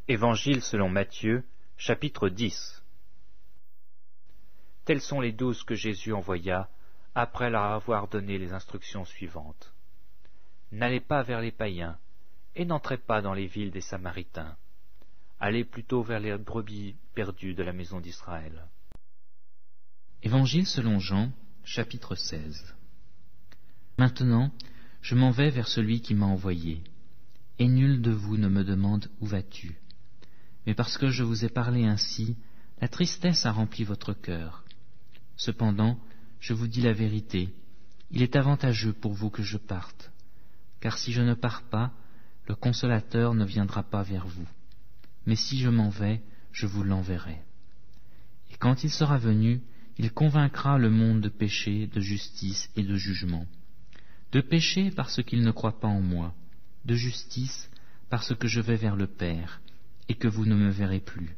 Évangile selon Matthieu, chapitre 10. Tels sont les 12 que Jésus envoya, après leur avoir donné les instructions suivantes. N'allez pas vers les païens, et n'entrez pas dans les villes des Samaritains. Allez plutôt vers les brebis perdues de la maison d'Israël. Évangile selon Jean, chapitre 16. Maintenant, je m'en vais vers celui qui m'a envoyé, et nul de vous ne me demande où vas-tu. Mais parce que je vous ai parlé ainsi, la tristesse a rempli votre cœur. Cependant, je vous dis la vérité, il est avantageux pour vous que je parte, car si je ne pars pas, le Consolateur ne viendra pas vers vous. Mais si je m'en vais, je vous l'enverrai. Et quand il sera venu, il convaincra le monde de péché, de justice et de jugement. De péché parce qu'il ne croit pas en moi, de justice parce que je vais vers le Père, et que vous ne me verrez plus,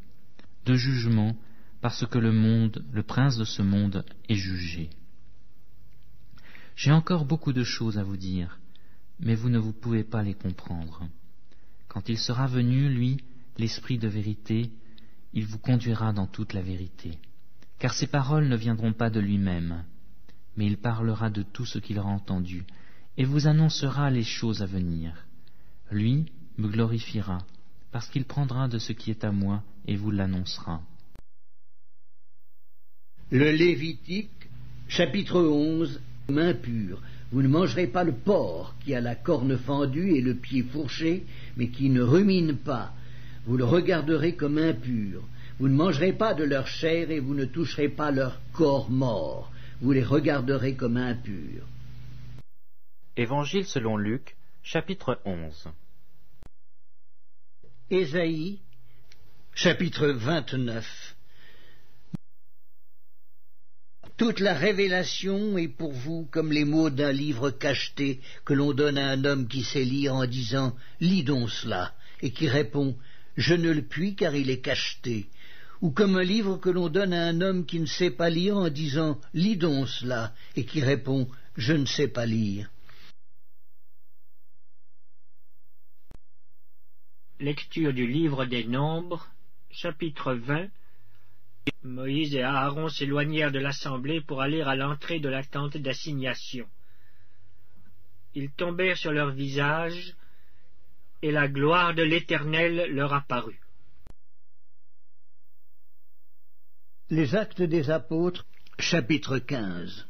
de jugement parce que le prince de ce monde, est jugé. J'ai encore beaucoup de choses à vous dire, mais vous ne pouvez pas les comprendre. Quand il sera venu, lui, l'Esprit de vérité, il vous conduira dans toute la vérité. Car ses paroles ne viendront pas de lui-même, mais il parlera de tout ce qu'il aura entendu, et vous annoncera les choses à venir. Lui me glorifiera, parce qu'il prendra de ce qui est à moi et vous l'annoncera. Le Lévitique, chapitre 11, impur. Vous ne mangerez pas le porc qui a la corne fendue et le pied fourché, mais qui ne rumine pas. Vous le regarderez comme impur. Vous ne mangerez pas de leur chair et vous ne toucherez pas leur corps mort. Vous les regarderez comme impurs. Évangile selon Luc, chapitre 11. Ésaïe, chapitre 29. Toute la révélation est pour vous comme les mots d'un livre cacheté que l'on donne à un homme qui sait lire en disant « Lis donc cela » et qui répond « Je ne le puis car il est cacheté » ou comme un livre que l'on donne à un homme qui ne sait pas lire en disant « Lis donc cela » et qui répond « Je ne sais pas lire ». Lecture du livre des Nombres, chapitre 20. Moïse et Aaron s'éloignèrent de l'assemblée pour aller à l'entrée de la tente d'assignation. Ils tombèrent sur leur visage, et la gloire de l'Éternel leur apparut. Les Actes des Apôtres, chapitre 15.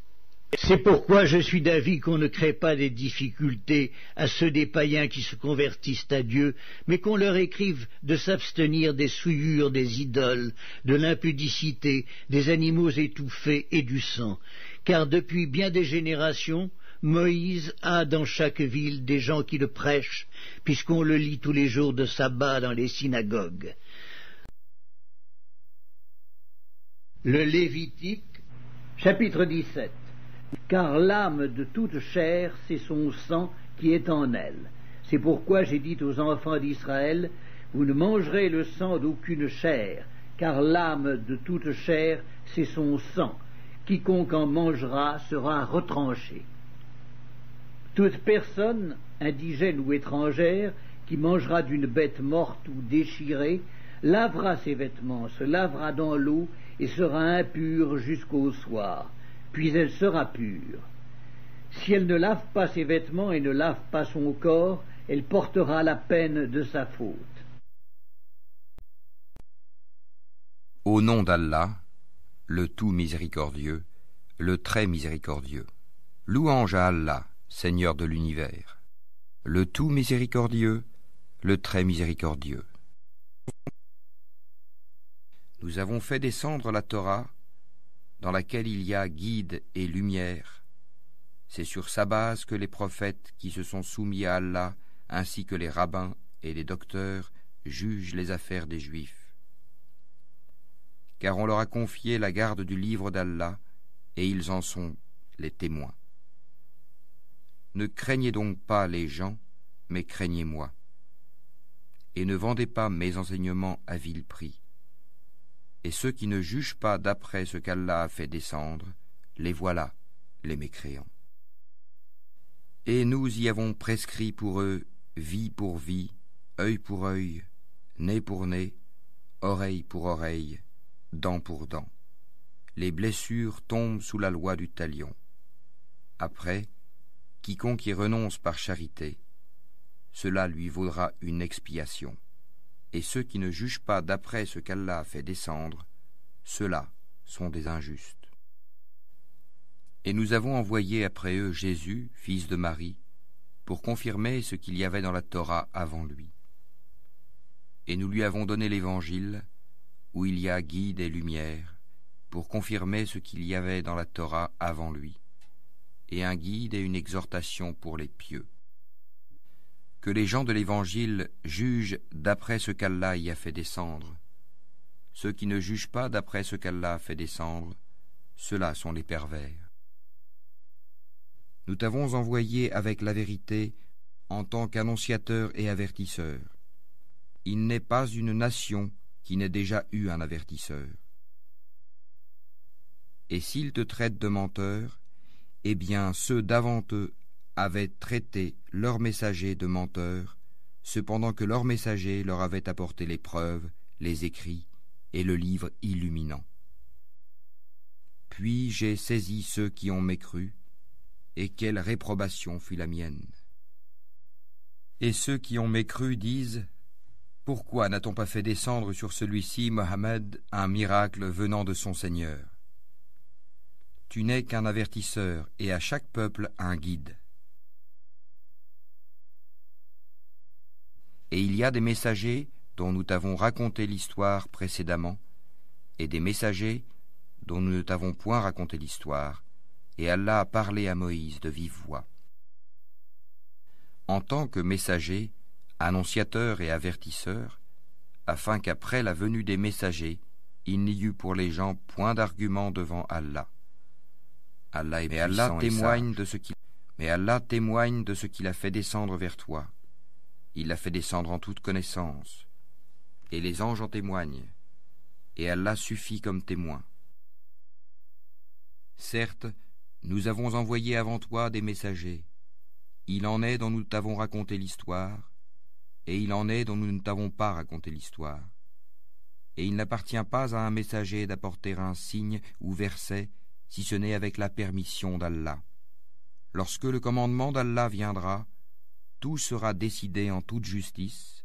C'est pourquoi je suis d'avis qu'on ne crée pas des difficultés à ceux des païens qui se convertissent à Dieu, mais qu'on leur écrive de s'abstenir des souillures des idoles, de l'impudicité, des animaux étouffés et du sang. Car depuis bien des générations, Moïse a dans chaque ville des gens qui le prêchent, puisqu'on le lit tous les jours de sabbat dans les synagogues. Le Lévitique, chapitre 17. Car l'âme de toute chair, c'est son sang qui est en elle. C'est pourquoi j'ai dit aux enfants d'Israël, vous ne mangerez le sang d'aucune chair, car l'âme de toute chair, c'est son sang. Quiconque en mangera sera retranché. Toute personne, indigène ou étrangère, qui mangera d'une bête morte ou déchirée, lavera ses vêtements, se lavera dans l'eau et sera impure jusqu'au soir. Puis elle sera pure. Si elle ne lave pas ses vêtements et ne lave pas son corps, elle portera la peine de sa faute. Au nom d'Allah, le tout miséricordieux, le très miséricordieux. Louange à Allah, Seigneur de l'univers. Le tout miséricordieux, le très miséricordieux. Nous avons fait descendre la Torah, dans laquelle il y a guide et lumière. C'est sur sa base que les prophètes qui se sont soumis à Allah, ainsi que les rabbins et les docteurs, jugent les affaires des Juifs. Car on leur a confié la garde du livre d'Allah, et ils en sont les témoins. Ne craignez donc pas les gens, mais craignez-moi. Et ne vendez pas mes enseignements à vil prix. Et ceux qui ne jugent pas d'après ce qu'Allah a fait descendre, les voilà, les mécréants. Et nous y avons prescrit pour eux vie pour vie, œil pour œil, nez pour nez, oreille pour oreille, dent pour dent. Les blessures tombent sous la loi du talion. Après, quiconque y renonce par charité, cela lui vaudra une expiation. Et ceux qui ne jugent pas d'après ce qu'Allah a fait descendre, ceux-là sont des injustes. Et nous avons envoyé après eux Jésus, fils de Marie, pour confirmer ce qu'il y avait dans la Torah avant lui. Et nous lui avons donné l'Évangile, où il y a guide et lumière, pour confirmer ce qu'il y avait dans la Torah avant lui, et un guide et une exhortation pour les pieux. Que les gens de l'Évangile jugent d'après ce qu'Allah y a fait descendre. Ceux qui ne jugent pas d'après ce qu'Allah a fait descendre, ceux-là sont les pervers. Nous t'avons envoyé avec la vérité en tant qu'annonciateur et avertisseur. Il n'est pas une nation qui n'ait déjà eu un avertisseur. Et s'ils te traitent de menteur, eh bien ceux d'avant eux avaient traité leurs messagers de menteurs, cependant que leurs messagers leur avaient apporté les preuves, les écrits et le livre illuminant. Puis j'ai saisi ceux qui ont mécru, et quelle réprobation fut la mienne. Et ceux qui ont mécru disent: pourquoi n'a-t-on pas fait descendre sur celui-ci, Mohammed, un miracle venant de son Seigneur? Tu n'es qu'un avertisseur, et à chaque peuple un guide. Et il y a des messagers dont nous t'avons raconté l'histoire précédemment, et des messagers dont nous ne t'avons point raconté l'histoire, et Allah a parlé à Moïse de vive voix. En tant que messager, annonciateur et avertisseur, afin qu'après la venue des messagers, il n'y eût pour les gens point d'argument devant Allah. Mais Allah témoigne de ce qu'il a fait descendre vers toi. Il l'a fait descendre en toute connaissance, et les anges en témoignent, et Allah suffit comme témoin. Certes, nous avons envoyé avant toi des messagers. Il en est dont nous t'avons raconté l'histoire, et il en est dont nous ne t'avons pas raconté l'histoire. Et il n'appartient pas à un messager d'apporter un signe ou verset, si ce n'est avec la permission d'Allah. Lorsque le commandement d'Allah viendra, tout sera décidé en toute justice,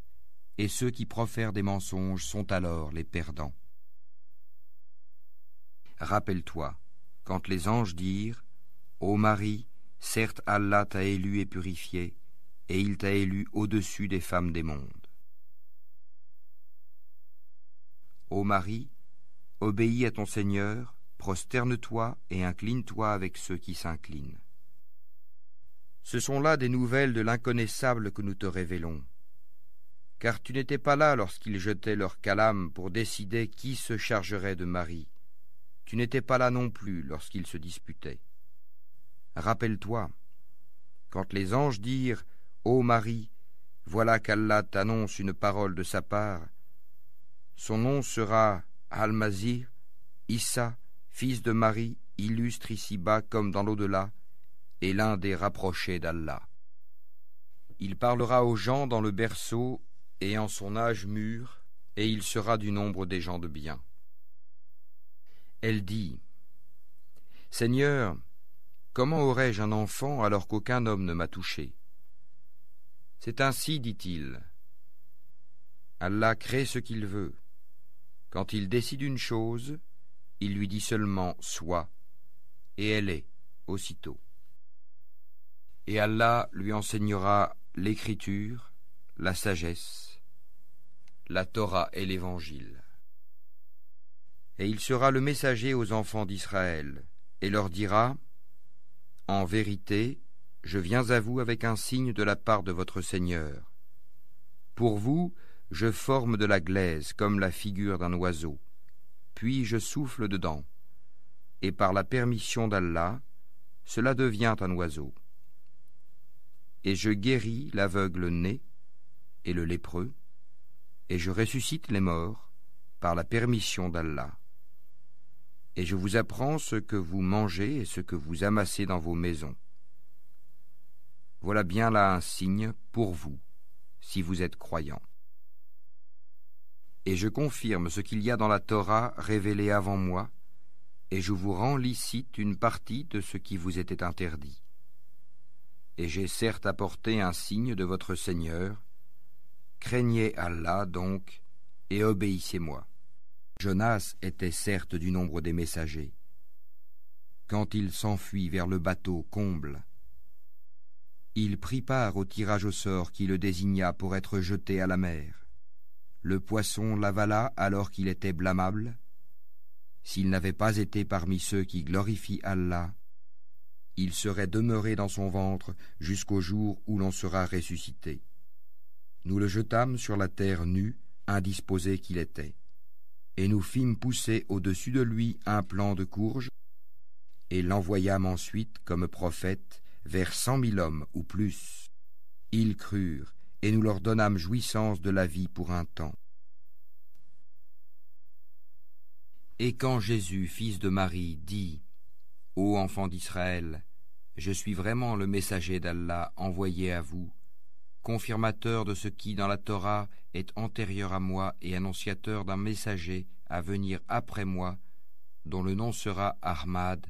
et ceux qui profèrent des mensonges sont alors les perdants. Rappelle-toi, quand les anges dirent: Ô Marie, certes Allah t'a élu et purifié, et il t'a élu au-dessus des femmes des mondes. Ô Marie, obéis à ton Seigneur, prosterne-toi et incline-toi avec ceux qui s'inclinent. Ce sont là des nouvelles de l'inconnaissable que nous te révélons. Car tu n'étais pas là lorsqu'ils jetaient leur calame pour décider qui se chargerait de Marie. Tu n'étais pas là non plus lorsqu'ils se disputaient. Rappelle-toi, quand les anges dirent: Ô Marie, voilà qu'Allah t'annonce une parole de sa part. Son nom sera Al-Masih, Issa, fils de Marie, illustre ici-bas comme dans l'au-delà, et l'un des rapprochés d'Allah. Il parlera aux gens dans le berceau et en son âge mûr, et il sera du nombre des gens de bien. Elle dit: Seigneur, comment aurais-je un enfant alors qu'aucun homme ne m'a touché? C'est ainsi, dit-il. Allah crée ce qu'il veut. Quand il décide une chose, il lui dit seulement sois, et elle est aussitôt. Et Allah lui enseignera l'écriture, la sagesse, la Torah et l'Évangile. Et il sera le messager aux enfants d'Israël, et leur dira: En vérité, je viens à vous avec un signe de la part de votre Seigneur. Pour vous, je forme de la glaise comme la figure d'un oiseau, puis je souffle dedans, et par la permission d'Allah, cela devient un oiseau. Et je guéris l'aveugle né et le lépreux, et je ressuscite les morts par la permission d'Allah. Et je vous apprends ce que vous mangez et ce que vous amassez dans vos maisons. Voilà bien là un signe pour vous, si vous êtes croyants. Et je confirme ce qu'il y a dans la Torah révélé avant moi, et je vous rends licite une partie de ce qui vous était interdit. Et j'ai certes apporté un signe de votre Seigneur. Craignez Allah donc, et obéissez-moi. Jonas était certes du nombre des messagers. Quand il s'enfuit vers le bateau comble, il prit part au tirage au sort qui le désigna pour être jeté à la mer. Le poisson l'avala alors qu'il était blâmable. S'il n'avait pas été parmi ceux qui glorifient Allah, il serait demeuré dans son ventre jusqu'au jour où l'on sera ressuscité. Nous le jetâmes sur la terre nue, indisposé qu'il était, et nous fîmes pousser au-dessus de lui un plant de courge, et l'envoyâmes ensuite comme prophète vers 100 000 hommes ou plus. Ils crurent, et nous leur donnâmes jouissance de la vie pour un temps. Et quand Jésus, fils de Marie, dit « Ô enfants d'Israël, je suis vraiment le messager d'Allah envoyé à vous, confirmateur de ce qui dans la Torah est antérieur à moi et annonciateur d'un messager à venir après moi, dont le nom sera Ahmad.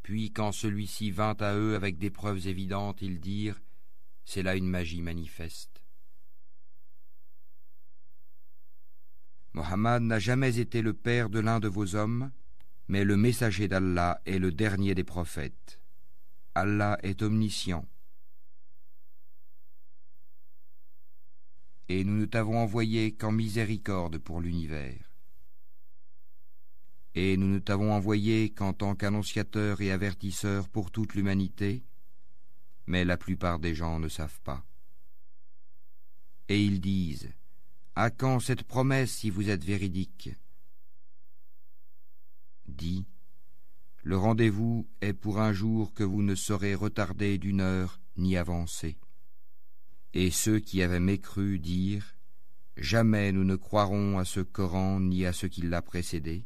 Puis quand celui-ci vint à eux avec des preuves évidentes, ils dirent « C'est là une magie manifeste. » Mohammed n'a jamais été le père de l'un de vos hommes, mais le messager d'Allah est le dernier des prophètes. Allah est omniscient. Et nous ne t'avons envoyé qu'en miséricorde pour l'univers. Et nous ne t'avons envoyé qu'en tant qu'annonciateur et avertisseur pour toute l'humanité, mais la plupart des gens ne savent pas. Et ils disent, à quand cette promesse si vous êtes véridique? Dis, le rendez-vous est pour un jour que vous ne saurez retarder d'1 heure ni avancer. Et ceux qui avaient mécru dirent, jamais nous ne croirons à ce Coran ni à ce qui l'a précédé.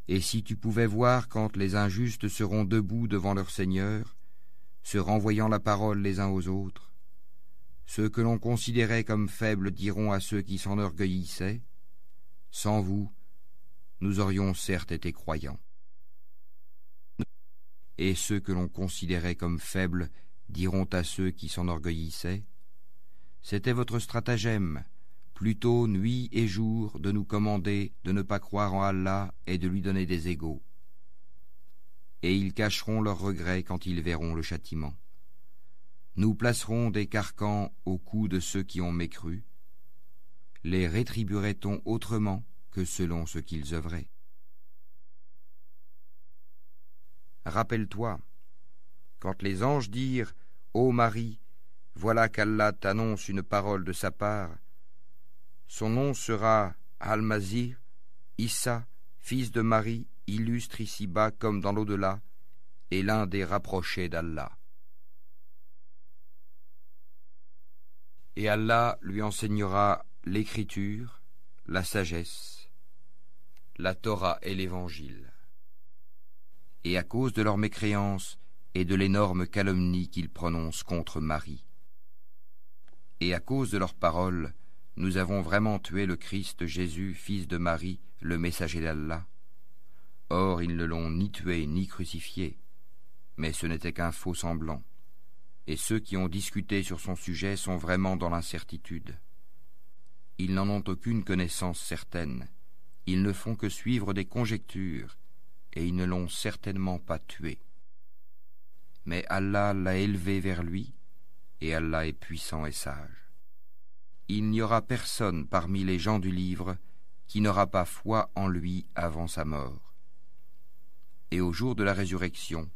Et si tu pouvais voir quand les injustes seront debout devant leur Seigneur, se renvoyant la parole les uns aux autres, ceux que l'on considérait comme faibles diront à ceux qui s'enorgueillissaient, sans vous, nous aurions certes été croyants. Et ceux que l'on considérait comme faibles diront à ceux qui s'enorgueillissaient, c'était votre stratagème, plutôt nuit et jour de nous commander de ne pas croire en Allah et de lui donner des égaux. Et ils cacheront leurs regrets quand ils verront le châtiment. Nous placerons des carcans au cou de ceux qui ont mécru. Les rétribuerait-on autrement que selon ce qu'ils œuvraient? Rappelle-toi, quand les anges dirent « Ô Marie, voilà qu'Allah t'annonce une parole de sa part, son nom sera Al-Masih, Issa, fils de Marie, illustre ici-bas comme dans l'au-delà, et l'un des rapprochés d'Allah. » Et Allah lui enseignera l'écriture, la sagesse, la Torah et l'Évangile. Et à cause de leur mécréance et de l'énorme calomnie qu'ils prononcent contre Marie, et à cause de leurs paroles, nous avons vraiment tué le Christ Jésus, fils de Marie, le messager d'Allah. Or ils ne l'ont ni tué ni crucifié, mais ce n'était qu'un faux semblant. Et ceux qui ont discuté sur son sujet sont vraiment dans l'incertitude. Ils n'en ont aucune connaissance certaine, ils ne font que suivre des conjectures, et ils ne l'ont certainement pas tué. Mais Allah l'a élevé vers lui, et Allah est puissant et sage. Il n'y aura personne parmi les gens du livre qui n'aura pas foi en lui avant sa mort. Et au jour de la résurrection,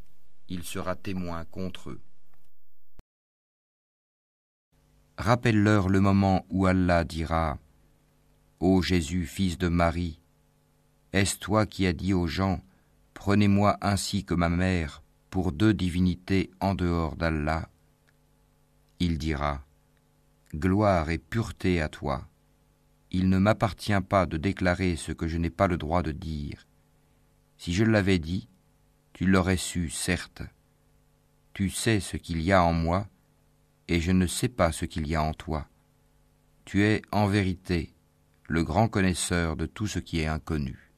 il sera témoin contre eux. Rappelle-leur le moment où Allah dira « Ô Jésus, fils de Marie, est-ce toi qui as dit aux gens « Prenez-moi ainsi que ma mère pour 2 divinités en dehors d'Allah ?» Il dira « Gloire et pureté à toi. Il ne m'appartient pas de déclarer ce que je n'ai pas le droit de dire. Si je l'avais dit, tu l'aurais su, certes. Tu sais ce qu'il y a en moi, et je ne sais pas ce qu'il y a en toi. Tu es, en vérité, le grand connaisseur de tout ce qui est inconnu.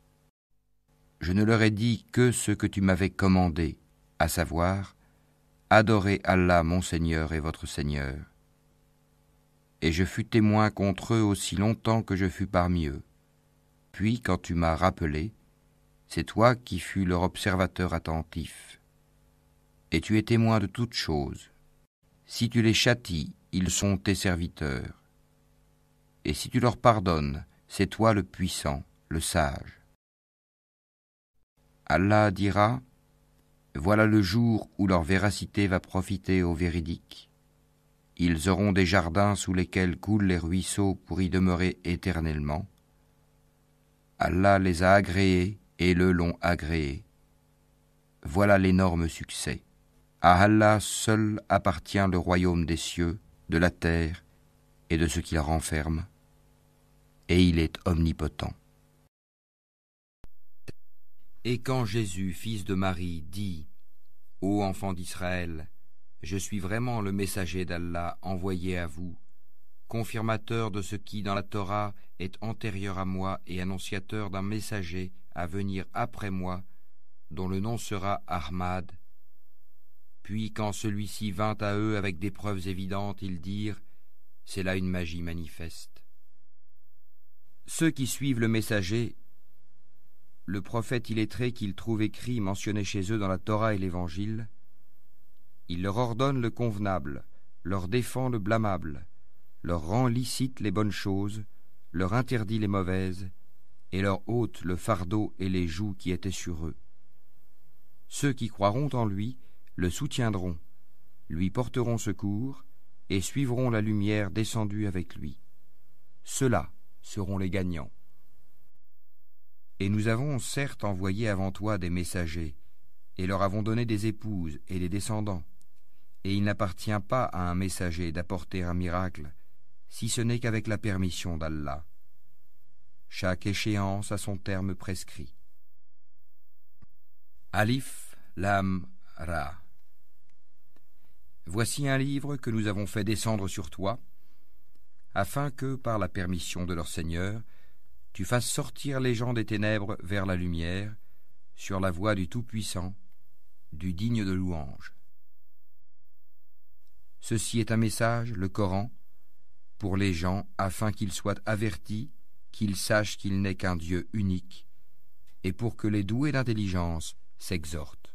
Je ne leur ai dit que ce que tu m'avais commandé, à savoir, adorez Allah mon Seigneur et votre Seigneur. Et je fus témoin contre eux aussi longtemps que je fus parmi eux. Puis, quand tu m'as rappelé, c'est toi qui fus leur observateur attentif. Et tu es témoin de toutes choses. Si tu les châties, ils sont tes serviteurs. Et si tu leur pardonnes, c'est toi le puissant, le sage. Allah dira, voilà le jour où leur véracité va profiter aux véridiques. Ils auront des jardins sous lesquels coulent les ruisseaux pour y demeurer éternellement. Allah les a agréés et le l'ont agréé. Voilà l'énorme succès. À Allah seul appartient le royaume des cieux, de la terre et de ce qu'il renferme, et il est omnipotent. Et quand Jésus, fils de Marie, dit « Ô enfants d'Israël, je suis vraiment le messager d'Allah envoyé à vous, confirmateur de ce qui dans la Torah est antérieur à moi et annonciateur d'un messager à venir après moi, dont le nom sera Ahmad. Puis quand celui-ci vint à eux avec des preuves évidentes, ils dirent « C'est là une magie manifeste. » Ceux qui suivent le messager, le prophète illettré qu'ils trouvent écrit mentionné chez eux dans la Torah et l'Évangile, il leur ordonne le convenable, leur défend le blâmable, leur rend licite les bonnes choses, leur interdit les mauvaises, et leur ôte le fardeau et les jougs qui étaient sur eux. Ceux qui croiront en lui le soutiendront, lui porteront secours, et suivront la lumière descendue avec lui. Ceux-là seront les gagnants. Et nous avons certes envoyé avant toi des messagers, et leur avons donné des épouses et des descendants. Et il n'appartient pas à un messager d'apporter un miracle, si ce n'est qu'avec la permission d'Allah. Chaque échéance a son terme prescrit. Alif, Lam, Ra. Voici un livre que nous avons fait descendre sur toi, afin que, par la permission de leur Seigneur, tu fasses sortir les gens des ténèbres vers la lumière, sur la voie du Tout-Puissant, du digne de louange. Ceci est un message, le Coran, pour les gens, afin qu'ils soient avertis, qu'ils sachent qu'il n'est qu'un Dieu unique, et pour que les doués d'intelligence s'exhortent.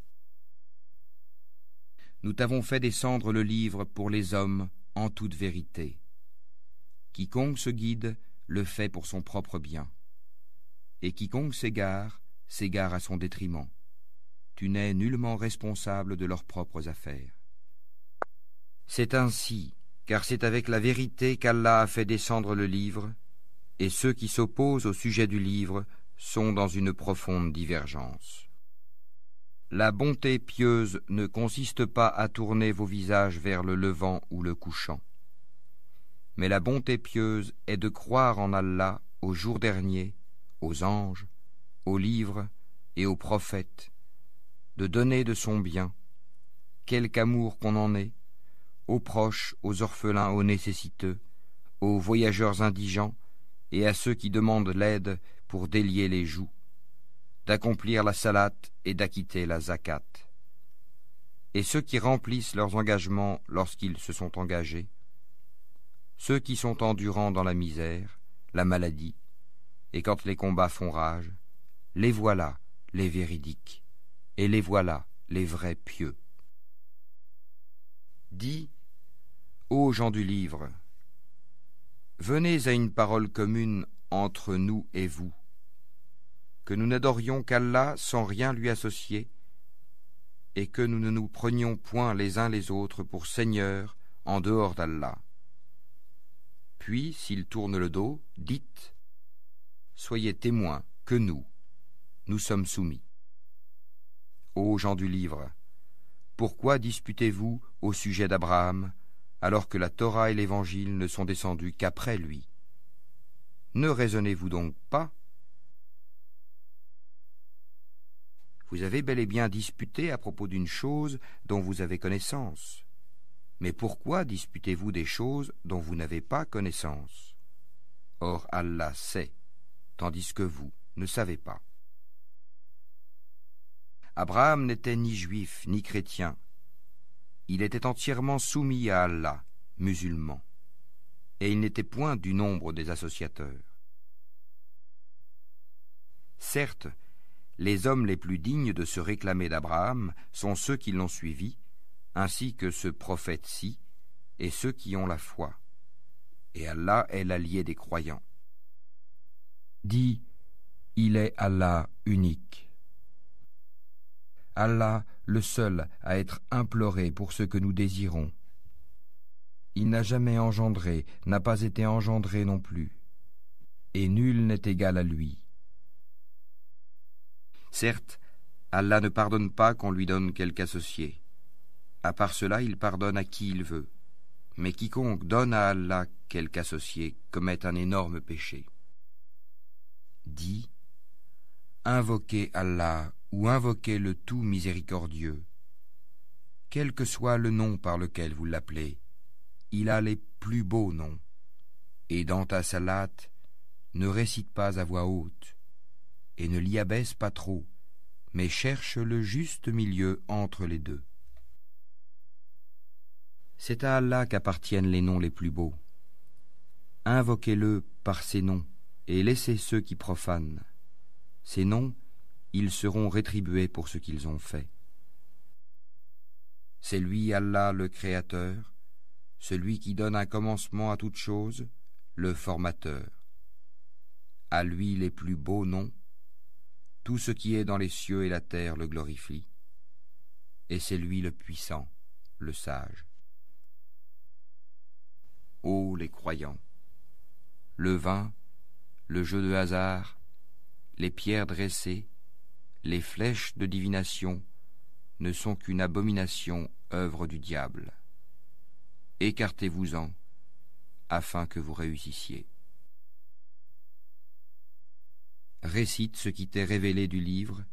Nous t'avons fait descendre le livre pour les hommes en toute vérité. Quiconque se guide le fait pour son propre bien. Et quiconque s'égare à son détriment. Tu n'es nullement responsable de leurs propres affaires. C'est ainsi, car c'est avec la vérité qu'Allah a fait descendre le livre, et ceux qui s'opposent au sujet du livre sont dans une profonde divergence. La bonté pieuse ne consiste pas à tourner vos visages vers le levant ou le couchant. Mais la bonté pieuse est de croire en Allah au jour dernier, aux anges, aux livres et aux prophètes, de donner de son bien, quelque amour qu'on en ait, aux proches, aux orphelins, aux nécessiteux, aux voyageurs indigents et à ceux qui demandent l'aide pour délier les jougs, d'accomplir la salate et d'acquitter la zakat. Et ceux qui remplissent leurs engagements lorsqu'ils se sont engagés, ceux qui sont endurants dans la misère, la maladie, et quand les combats font rage, les voilà les véridiques, et les voilà les vrais pieux. Dis, ô gens du livre, venez à une parole commune entre nous et vous, que nous n'adorions qu'Allah sans rien lui associer, et que nous ne nous prenions point les uns les autres pour seigneurs en dehors d'Allah. Puis, s'ils tournent le dos, dites, soyez témoins que nous sommes soumis. Ô gens du livre, pourquoi disputez-vous au sujet d'Abraham, alors que la Torah et l'Évangile ne sont descendus qu'après lui? Ne raisonnez-vous donc pas? Vous avez bel et bien disputé à propos d'une chose dont vous avez connaissance. Mais pourquoi disputez-vous des choses dont vous n'avez pas connaissance? Or Allah sait, tandis que vous ne savez pas. Abraham n'était ni juif ni chrétien. Il était entièrement soumis à Allah, musulman, et il n'était point du nombre des associateurs. Certes, les hommes les plus dignes de se réclamer d'Abraham sont ceux qui l'ont suivi, ainsi que ce prophète-ci, et ceux qui ont la foi. Et Allah est l'allié des croyants. Dis, il est Allah unique. Allah, le seul à être imploré pour ce que nous désirons. Il n'a jamais engendré, n'a pas été engendré non plus, et nul n'est égal à lui. Certes, Allah ne pardonne pas qu'on lui donne quelque associé. À part cela, il pardonne à qui il veut. Mais quiconque donne à Allah quelque associé commet un énorme péché. Dis, invoquez Allah ou invoquez le tout miséricordieux. Quel que soit le nom par lequel vous l'appelez, il a les plus beaux noms. Et dans ta salate, ne récite pas à voix haute, et ne l'y abaisse pas trop, mais cherche le juste milieu entre les deux. C'est à Allah qu'appartiennent les noms les plus beaux. Invoquez-le par ces noms, et laissez ceux qui profanent. Ces noms, ils seront rétribués pour ce qu'ils ont fait. C'est lui, Allah, le Créateur, celui qui donne un commencement à toute chose, le Formateur. À lui les plus beaux noms, tout ce qui est dans les cieux et la terre le glorifie, et c'est lui le puissant, le sage. Ô les croyants, le vin, le jeu de hasard, les pierres dressées, les flèches de divination ne sont qu'une abomination, œuvre du diable. Écartez-vous-en, afin que vous réussissiez. Récite ce qui t'est révélé du livre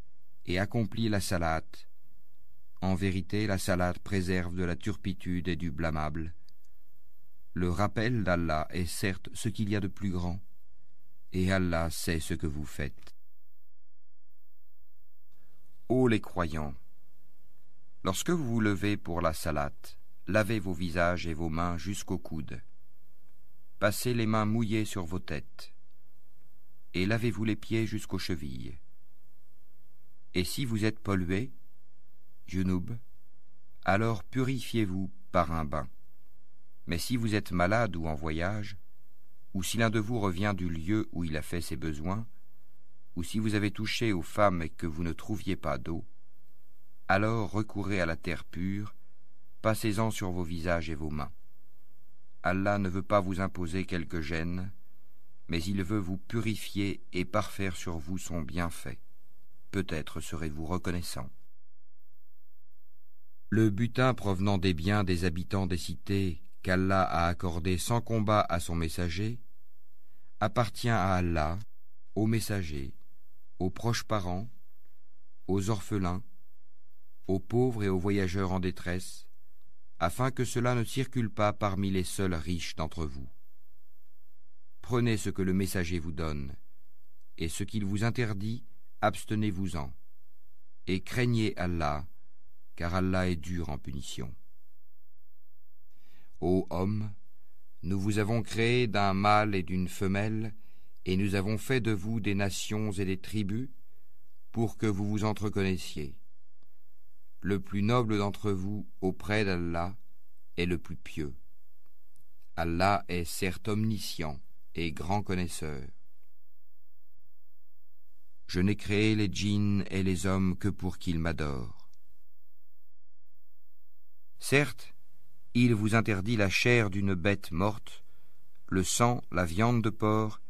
et accomplis la salate. En vérité, la salate préserve de la turpitude et du blâmable. Le rappel d'Allah est certes ce qu'il y a de plus grand, et Allah sait ce que vous faites. Ô les croyants, lorsque vous vous levez pour la salate, lavez vos visages et vos mains jusqu'aux coudes. Passez les mains mouillées sur vos têtes, et lavez-vous les pieds jusqu'aux chevilles. Et si vous êtes pollué, junub, alors purifiez-vous par un bain. Mais si vous êtes malade ou en voyage, ou si l'un de vous revient du lieu où il a fait ses besoins, ou si vous avez touché aux femmes et que vous ne trouviez pas d'eau, alors recourez à la terre pure, passez-en sur vos visages et vos mains. Allah ne veut pas vous imposer quelque gêne, mais il veut vous purifier et parfaire sur vous son bienfait. Peut-être serez-vous reconnaissant. Le butin provenant des biens des habitants des cités qu'Allah a accordé sans combat à son messager appartient à Allah, aux messagers, aux proches parents, aux orphelins, aux pauvres et aux voyageurs en détresse, afin que cela ne circule pas parmi les seuls riches d'entre vous. Prenez ce que le messager vous donne, et ce qu'il vous interdit, abstenez-vous-en, et craignez Allah, car Allah est dur en punition. Ô homme, nous vous avons créé d'un mâle et d'une femelle, et nous avons fait de vous des nations et des tribus, pour que vous vous entreconnaissiez. Le plus noble d'entre vous auprès d'Allah est le plus pieux. Allah est certes omniscient et grand connaisseur. Je n'ai créé les djinns et les hommes que pour qu'ils m'adorent. Certes, il vous interdit la chair d'une bête morte, le sang, la viande de porc,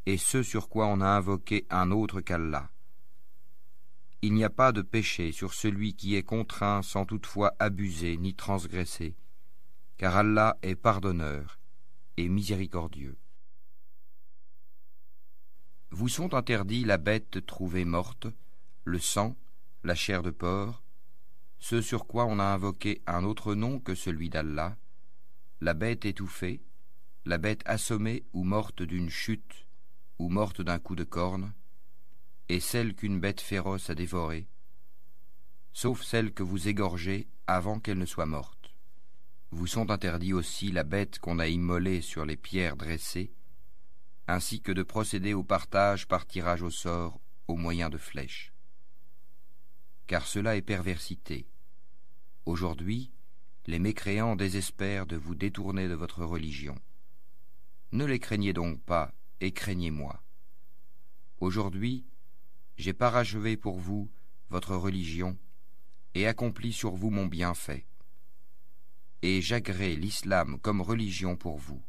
et ce sur quoi on a invoqué un autre qu'Allah. Il n'y a pas de péché sur celui qui est contraint sans toutefois abuser ni transgresser, car Allah est pardonneur et miséricordieux. Vous sont interdits la bête trouvée morte, le sang, la chair de porc, ce sur quoi on a invoqué un autre nom que celui d'Allah, la bête étouffée, la bête assommée ou morte d'une chute ou morte d'un coup de corne, et celle qu'une bête féroce a dévorée, sauf celle que vous égorgez avant qu'elle ne soit morte. Vous sont interdits aussi la bête qu'on a immolée sur les pierres dressées, ainsi que de procéder au partage par tirage au sort au moyen de flèches. Car cela est perversité. Aujourd'hui, les mécréants désespèrent de vous détourner de votre religion. Ne les craignez donc pas, et craignez-moi. Aujourd'hui, j'ai parachevé pour vous votre religion, et accompli sur vous mon bienfait. Et j'agrée l'islam comme religion pour vous.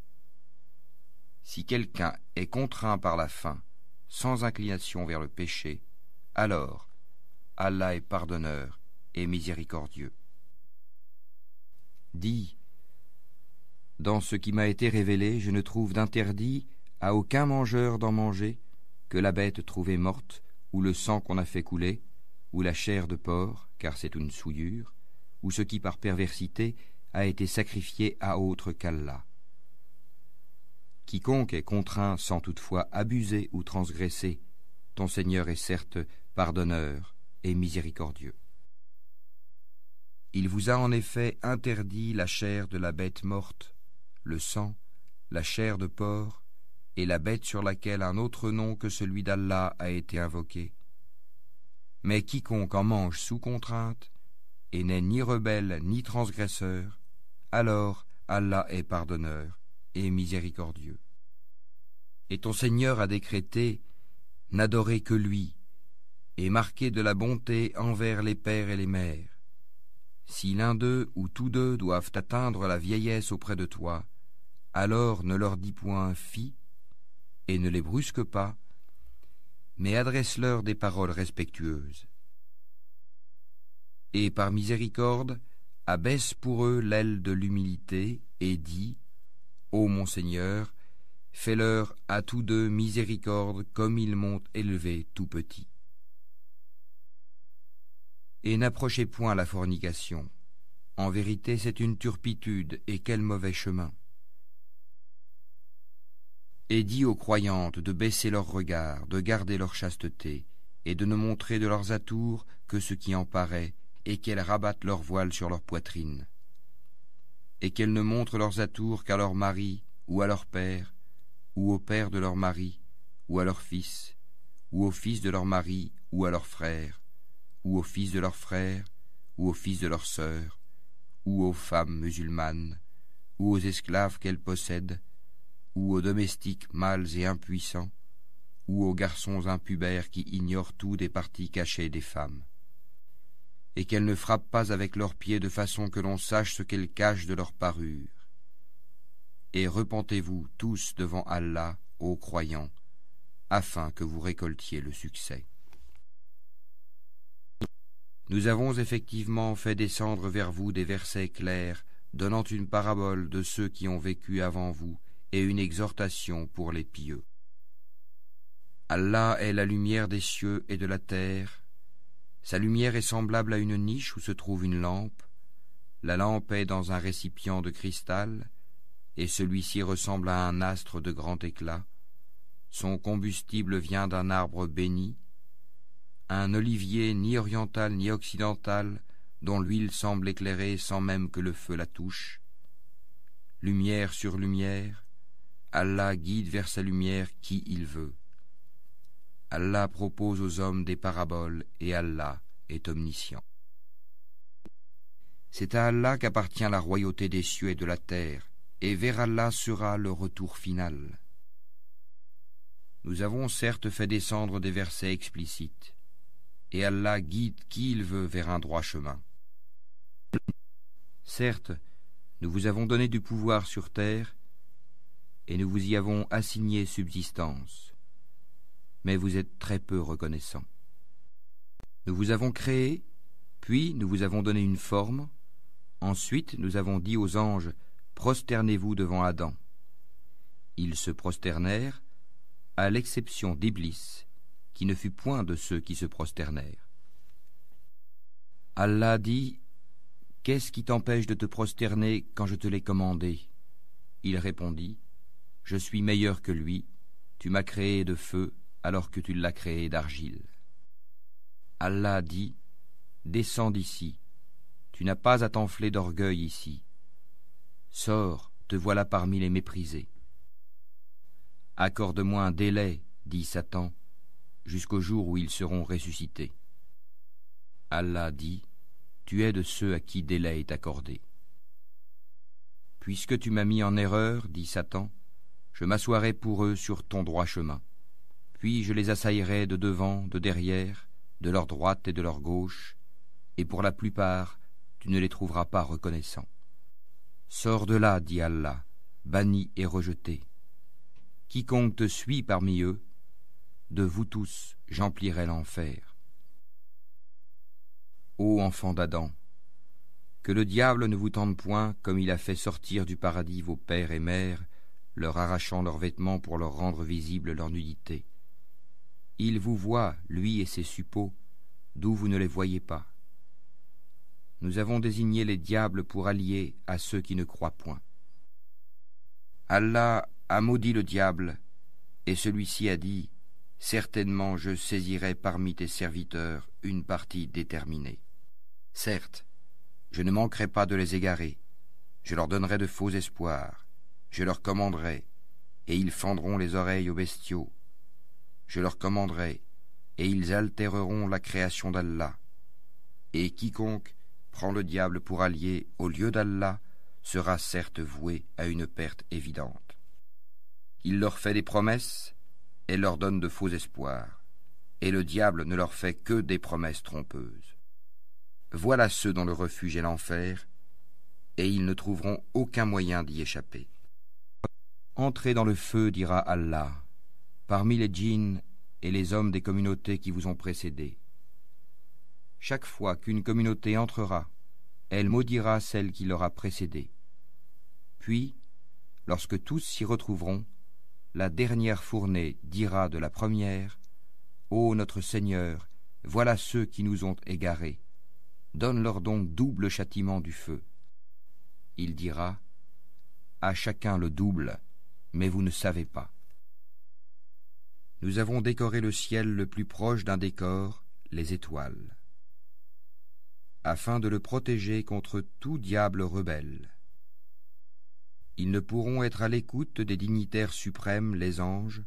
Si quelqu'un est contraint par la faim, sans inclination vers le péché, alors Allah est pardonneur et miséricordieux. Dis, dans ce qui m'a été révélé, je ne trouve d'interdit à aucun mangeur d'en manger que la bête trouvée morte, ou le sang qu'on a fait couler, ou la chair de porc, car c'est une souillure, ou ce qui par perversité a été sacrifié à autre qu'Allah. Quiconque est contraint sans toutefois abuser ou transgresser, ton Seigneur est certes pardonneur et miséricordieux. Il vous a en effet interdit la chair de la bête morte, le sang, la chair de porc, et la bête sur laquelle un autre nom que celui d'Allah a été invoqué. Mais quiconque en mange sous contrainte, et n'est ni rebelle ni transgresseur, alors Allah est pardonneur et miséricordieux. Et ton Seigneur a décrété, n'adorez que lui, et marquez de la bonté envers les pères et les mères. Si l'un d'eux ou tous deux doivent atteindre la vieillesse auprès de toi, alors ne leur dis point « fi » et ne les brusque pas, mais adresse-leur des paroles respectueuses. Et par miséricorde, abaisse pour eux l'aile de l'humilité et dis, ô mon Seigneur, fais-leur à tous deux miséricorde comme ils m'ont élevé tout petit. Et n'approchez point la fornication. En vérité, c'est une turpitude, et quel mauvais chemin. Et dis aux croyantes de baisser leurs regards, de garder leur chasteté, et de ne montrer de leurs atours que ce qui en paraît, et qu'elles rabattent leur voile sur leur poitrine. Et qu'elles ne montrent leurs atours qu'à leur mari, ou à leur père, ou au père de leur mari, ou à leur fils, ou au fils de leur mari, ou à leur frère, ou aux fils de leurs frères, ou aux fils de leurs sœurs, ou aux femmes musulmanes, ou aux esclaves qu'elles possèdent, ou aux domestiques mâles et impuissants, ou aux garçons impubères qui ignorent tout des parties cachées des femmes. Et qu'elles ne frappent pas avec leurs pieds de façon que l'on sache ce qu'elles cachent de leur parure. Et repentez-vous tous devant Allah, ô croyants, afin que vous récoltiez le succès. Nous avons effectivement fait descendre vers vous des versets clairs, donnant une parabole de ceux qui ont vécu avant vous et une exhortation pour les pieux. Allah est la lumière des cieux et de la terre. Sa lumière est semblable à une niche où se trouve une lampe. La lampe est dans un récipient de cristal, et celui-ci ressemble à un astre de grand éclat. Son combustible vient d'un arbre béni, un olivier ni oriental ni occidental, dont l'huile semble éclairer sans même que le feu la touche. Lumière sur lumière, Allah guide vers sa lumière qui il veut. Allah propose aux hommes des paraboles et Allah est omniscient. C'est à Allah qu'appartient la royauté des cieux et de la terre, et vers Allah sera le retour final. Nous avons certes fait descendre des versets explicites, et Allah guide qui il veut vers un droit chemin. Certes, nous vous avons donné du pouvoir sur terre, et nous vous y avons assigné subsistance, mais vous êtes très peu reconnaissants. Nous vous avons créé, puis nous vous avons donné une forme, ensuite nous avons dit aux anges, prosternez-vous devant Adam. Ils se prosternèrent, à l'exception d'Iblis, qui ne fut point de ceux qui se prosternèrent. Allah dit, qu'est-ce qui t'empêche de te prosterner quand je te l'ai commandé? Il répondit, je suis meilleur que lui, tu m'as créé de feu alors que tu l'as créé d'argile. Allah dit, descends d'ici, tu n'as pas à t'enfler d'orgueil ici. Sors, te voilà parmi les méprisés. Accorde-moi un délai, dit Satan, jusqu'au jour où ils seront ressuscités. Allah dit, tu es de ceux à qui délai est accordé. Puisque tu m'as mis en erreur, dit Satan, je m'assoirai pour eux sur ton droit chemin. Puis je les assaillerai de devant, de derrière, de leur droite et de leur gauche, et pour la plupart, tu ne les trouveras pas reconnaissants. Sors de là, dit Allah, banni et rejeté. Quiconque te suit parmi eux, de vous tous, j'emplirai l'enfer. Ô enfants d'Adam, que le diable ne vous tente point comme il a fait sortir du paradis vos pères et mères, leur arrachant leurs vêtements pour leur rendre visible leur nudité. Il vous voit, lui et ses suppôts, d'où vous ne les voyez pas. Nous avons désigné les diables pour alliés à ceux qui ne croient point. Allah a maudit le diable, et celui-ci a dit, certainement je saisirai parmi tes serviteurs une partie déterminée. Certes, je ne manquerai pas de les égarer, je leur donnerai de faux espoirs, je leur commanderai, et ils fendront les oreilles aux bestiaux. Je leur commanderai, et ils altéreront la création d'Allah. Et quiconque prend le diable pour allié au lieu d'Allah sera certes voué à une perte évidente. Il leur fait des promesses et leur donne de faux espoirs, et le diable ne leur fait que des promesses trompeuses. Voilà ceux dont le refuge est l'enfer, et ils ne trouveront aucun moyen d'y échapper. Entrez dans le feu, dira Allah, parmi les djinns et les hommes des communautés qui vous ont précédés. Chaque fois qu'une communauté entrera, elle maudira celle qui l'aura précédée. Puis, lorsque tous s'y retrouveront, la dernière fournée dira de la première, « Ô notre Seigneur, voilà ceux qui nous ont égarés. Donne-leur donc double châtiment du feu. » Il dira, « À chacun le double, mais vous ne savez pas. » Nous avons décoré le ciel le plus proche d'un décor, les étoiles, afin de le protéger contre tout diable rebelle. Ils ne pourront être à l'écoute des dignitaires suprêmes, les anges,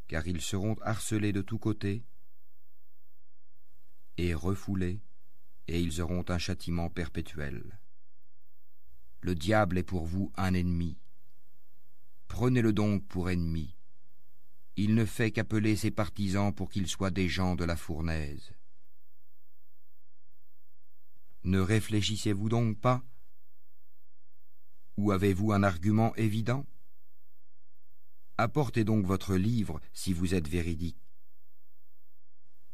car ils seront harcelés de tous côtés et refoulés, et ils auront un châtiment perpétuel. Le diable est pour vous un ennemi. Prenez-le donc pour ennemi. Il ne fait qu'appeler ses partisans pour qu'ils soient des gens de la fournaise. Ne réfléchissez-vous donc pas? Ou avez-vous un argument évident? Apportez donc votre livre si vous êtes véridique.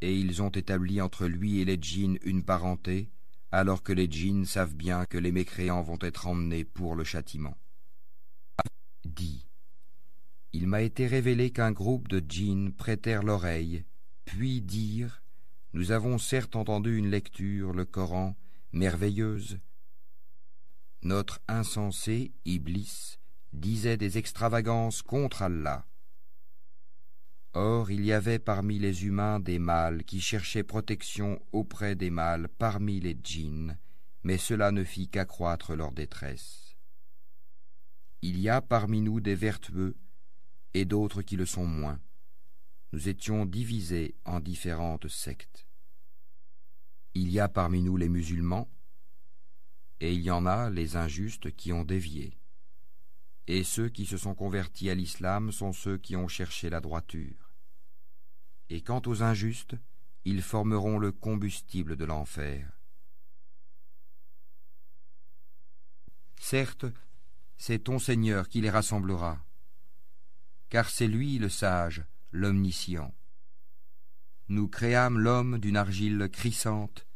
Et ils ont établi entre lui et les djinns une parenté, alors que les djinns savent bien que les mécréants vont être emmenés pour le châtiment. Dis, il m'a été révélé qu'un groupe de djinns prêtèrent l'oreille, puis dirent, nous avons certes entendu une lecture, le Coran, merveilleuse. Notre insensé, Iblis, disait des extravagances contre Allah. Or, il y avait parmi les humains des mâles qui cherchaient protection auprès des mâles parmi les djinns, mais cela ne fit qu'accroître leur détresse. Il y a parmi nous des vertueux et d'autres qui le sont moins. Nous étions divisés en différentes sectes. Il y a parmi nous les musulmans, et il y en a les injustes qui ont dévié. Et ceux qui se sont convertis à l'islam sont ceux qui ont cherché la droiture. Et quant aux injustes, ils formeront le combustible de l'enfer. Certes, c'est ton Seigneur qui les rassemblera, car c'est lui le sage, l'omniscient. Nous créâmes l'homme d'une argile crissante,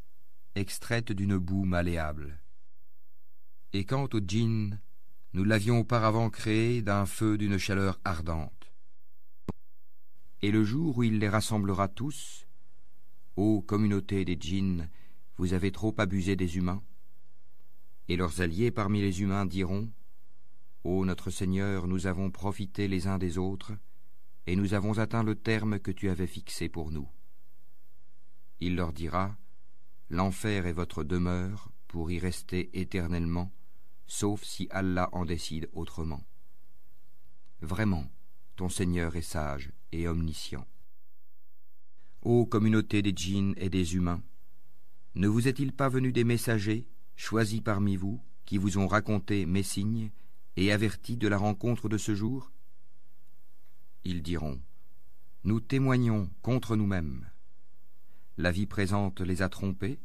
extraite d'une boue malléable. Et quant aux djinns, nous l'avions auparavant créé d'un feu d'une chaleur ardente. Et le jour où il les rassemblera tous, ô communauté des djinns, vous avez trop abusé des humains. Et leurs alliés parmi les humains diront, Ô notre Seigneur, nous avons profité les uns des autres, et nous avons atteint le terme que tu avais fixé pour nous. Il leur dira, l'enfer est votre demeure pour y rester éternellement, sauf si Allah en décide autrement. Vraiment, ton Seigneur est sage et omniscient. Ô communauté des djinns et des humains, ne vous est-il pas venu des messagers, choisis parmi vous, qui vous ont raconté mes signes et avertis de la rencontre de ce jour? Ils diront, nous témoignons contre nous-mêmes. La vie présente les a trompés,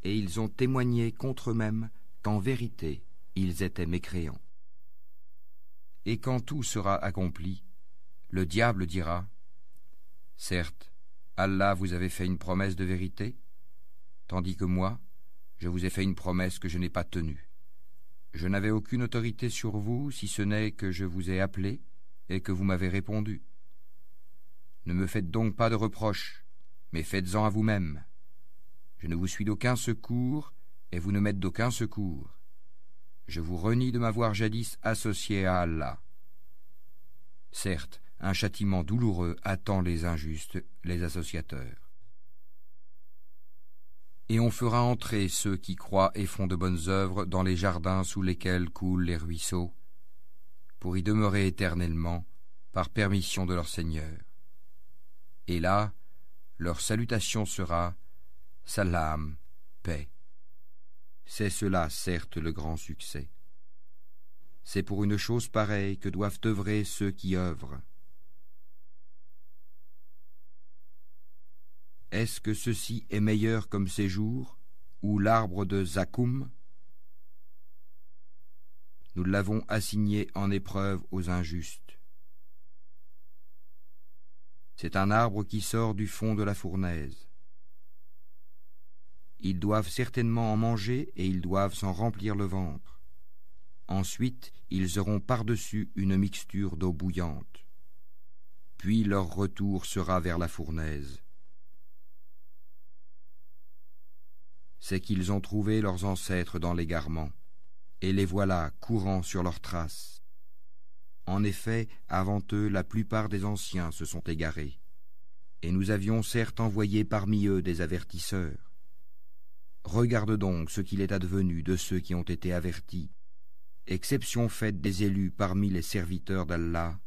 et ils ont témoigné contre eux-mêmes qu'en vérité ils étaient mécréants. Et quand tout sera accompli, le diable dira, certes, Allah vous avait fait une promesse de vérité, tandis que moi, je vous ai fait une promesse que je n'ai pas tenue. Je n'avais aucune autorité sur vous, si ce n'est que je vous ai appelé et que vous m'avez répondu. Ne me faites donc pas de reproches, mais faites-en à vous-même. Je ne vous suis d'aucun secours, et vous ne m'êtes d'aucun secours. Je vous renie de m'avoir jadis associé à Allah. Certes, un châtiment douloureux attend les injustes, les associateurs. Et on fera entrer ceux qui croient et font de bonnes œuvres dans les jardins sous lesquels coulent les ruisseaux, pour y demeurer éternellement, par permission de leur Seigneur. Et là, leur salutation sera « Salam, paix ». C'est cela, certes, le grand succès. C'est pour une chose pareille que doivent œuvrer ceux qui œuvrent. Est-ce que ceci est meilleur comme séjour, ou l'arbre de Zakoum? Nous l'avons assigné en épreuve aux injustes. C'est un arbre qui sort du fond de la fournaise. Ils doivent certainement en manger et ils doivent s'en remplir le ventre. Ensuite, ils auront par-dessus une mixture d'eau bouillante. Puis leur retour sera vers la fournaise. C'est qu'ils ont trouvé leurs ancêtres dans l'égarement, et les voilà courant sur leurs traces. En effet, avant eux, la plupart des anciens se sont égarés, et nous avions certes envoyé parmi eux des avertisseurs. Regarde donc ce qu'il est advenu de ceux qui ont été avertis, exception faite des élus parmi les serviteurs d'Allah,